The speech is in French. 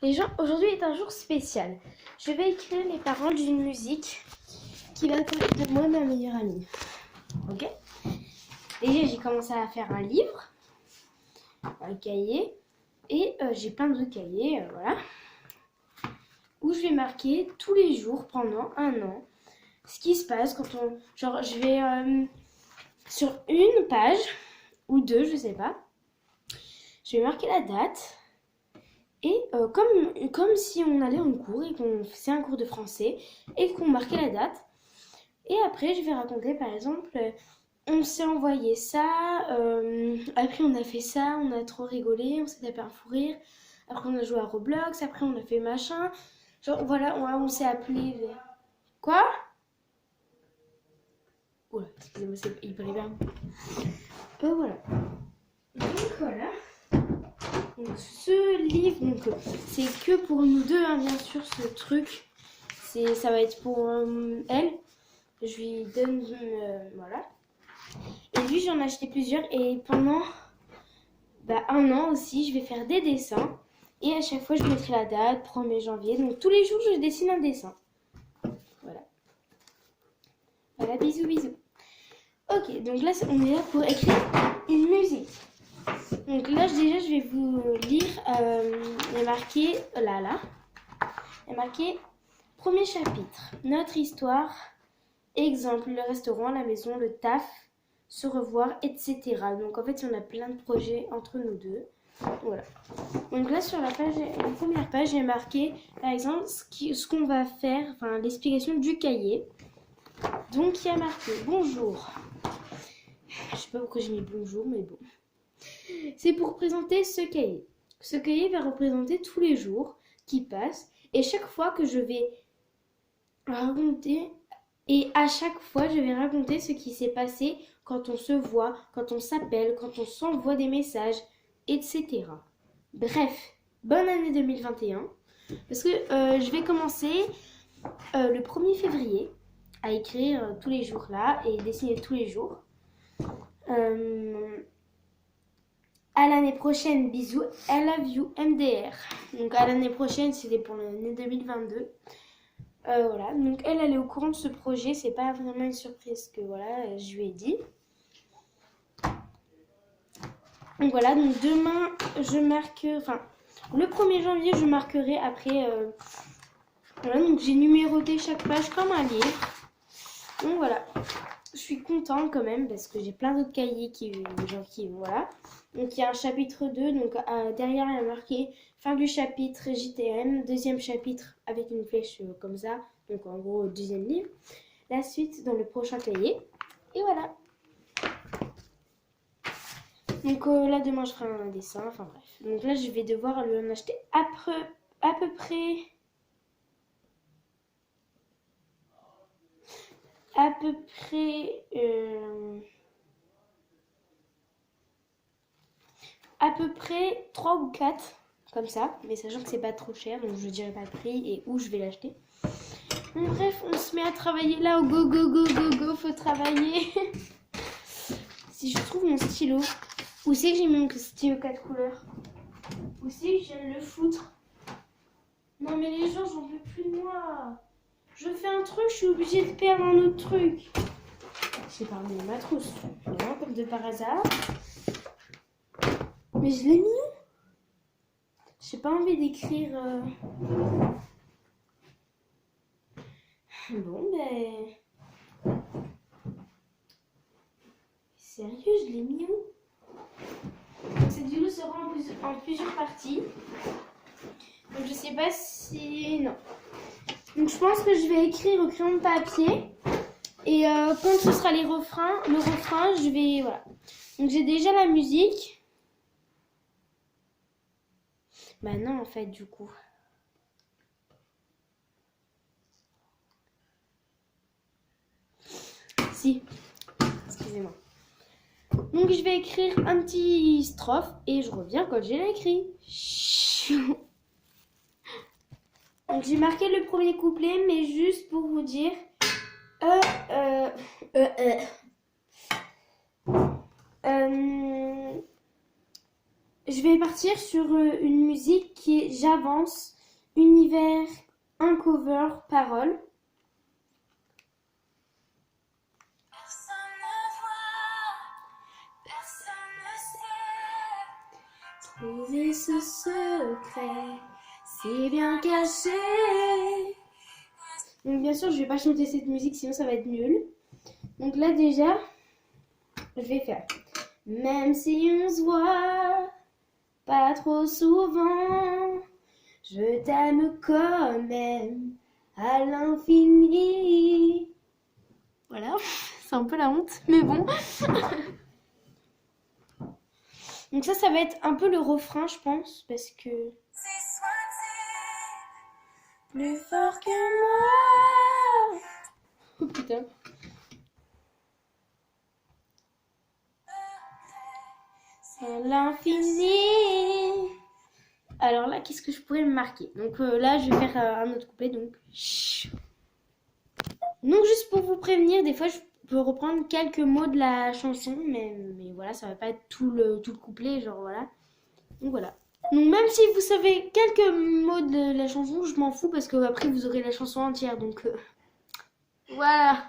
Les gens, aujourd'hui est un jour spécial. Je vais écrire les paroles d'une musique qui va parler de moi et ma meilleure amie. Ok? Déjà, j'ai commencé à faire un livre, un cahier, et j'ai plein d'autres cahiers, voilà, où je vais marquer tous les jours pendant un an ce qui se passe quand on... Genre, je vais sur une page, ou deux, je sais pas, je vais marquer la date. Et comme si on allait en cours et qu'on faisait un cours de français et qu'on marquait la date. Et après, je vais raconter, par exemple, on s'est envoyé ça, après on a fait ça, on a trop rigolé, on s'est tapé un fou rire, après on a joué à Roblox, après on a fait machin. Genre, voilà, on s'est appelé... Quoi? Oula, excusez-moi, c'est hyper bien. Voilà. Donc voilà. Donc, ce livre, c'est que pour nous deux, hein, bien sûr, ce truc. Ça va être pour elle. Je lui donne, voilà. Et lui, j'en ai acheté plusieurs. Et pendant un an aussi, je vais faire des dessins. Et à chaque fois, je mettrai la date, 1er janvier. Donc tous les jours, je dessine un dessin. Voilà. Voilà, bisous, bisous. Ok, donc là, on est là pour écrire une musique. Donc là, déjà, je vais vous lire. Il y a marqué, là. Il y a marqué, premier chapitre, notre histoire. Exemple, le restaurant, la maison, le taf, se revoir, etc. Donc en fait, on a plein de projets entre nous deux. Voilà. Donc là, sur la première page, j'ai marqué, par exemple, ce qu'on va faire, enfin l'explication du cahier. Donc il y a marqué bonjour. Je sais pas pourquoi j'ai mis bonjour, mais bon. C'est pour présenter ce cahier. Ce cahier va représenter tous les jours qui passent et chaque fois que je vais raconter. Et à chaque fois, je vais raconter ce qui s'est passé quand on se voit, quand on s'appelle, quand on s'envoie des messages, etc. Bref, bonne année 2021. Parce que je vais commencer le 1er février à écrire tous les jours là et dessiner tous les jours. À l'année prochaine, bisous, I love you, MDR. Donc à l'année prochaine, c'était pour l'année 2022. Voilà, donc elle est au courant de ce projet, c'est pas vraiment une surprise que voilà, je lui ai dit. Donc voilà, donc demain, je marque, enfin, le 1er janvier, je marquerai après, voilà, donc j'ai numéroté chaque page comme un livre. Donc voilà, je suis contente quand même parce que j'ai plein d'autres cahiers voilà. Donc il y a un chapitre 2, donc derrière il y a marqué fin du chapitre JTM, deuxième chapitre avec une flèche comme ça, donc en gros deuxième livre. La suite dans le prochain cahier. Et voilà. Donc là demain je ferai un dessin, enfin bref. Donc là je vais devoir lui en acheter à peu près à peu près 3 ou 4 comme ça, mais sachant que c'est pas trop cher, donc je dirai pas le prix et où je vais l'acheter. Donc bref, on se met à travailler là, go go go go go, faut travailler. Si je trouve mon stylo, où c'est que j'ai mis mon stylo 4 couleurs? Où c'est que je viens de le foutre? Non mais les gens, j'en peux plus de moi. Je fais un truc, je suis obligée de perdre un autre truc. J'ai parlé de ma trousse, vraiment comme de par hasard. Mais je l'ai mis où? J'ai pas envie d'écrire... Bon, ben... Sérieux, je l'ai mis où? Donc cette vidéo sera en plusieurs parties. Donc je sais pas si... Non. Donc je pense que je vais écrire au crayon de papier. Et quand ce sera le refrain, je vais... Voilà. Donc j'ai déjà la musique. Bah non, en fait, du coup. Si. Excusez-moi. Donc je vais écrire un petit strophe et je reviens quand j'ai écrit. Donc j'ai marqué le premier couplet, mais juste pour vous dire. je vais partir sur une musique qui est J'avance, univers, un cover, parole. Personne ne voit, personne ne sait. Trouver ce secret, c'est bien caché. Donc bien sûr, je vais pas chanter cette musique, sinon ça va être nul. Donc là déjà, je vais faire. Même si on se voit pas trop souvent, je t'aime quand même à l'infini. Voilà, c'est un peu la honte, mais bon. Donc ça va être un peu le refrain, je pense, parce que... Si soit-il Plus fort que moi. Oh putain. À l'infini. Alors là, qu'est-ce que je pourrais me marquer? Donc là, je vais faire un autre couplet, donc... Chut. Donc juste pour vous prévenir, des fois, je peux reprendre quelques mots de la chanson, mais voilà, ça va pas être tout le couplet, genre voilà. Donc voilà. Donc même si vous savez quelques mots de la chanson, je m'en fous parce que après vous aurez la chanson entière. Donc voilà.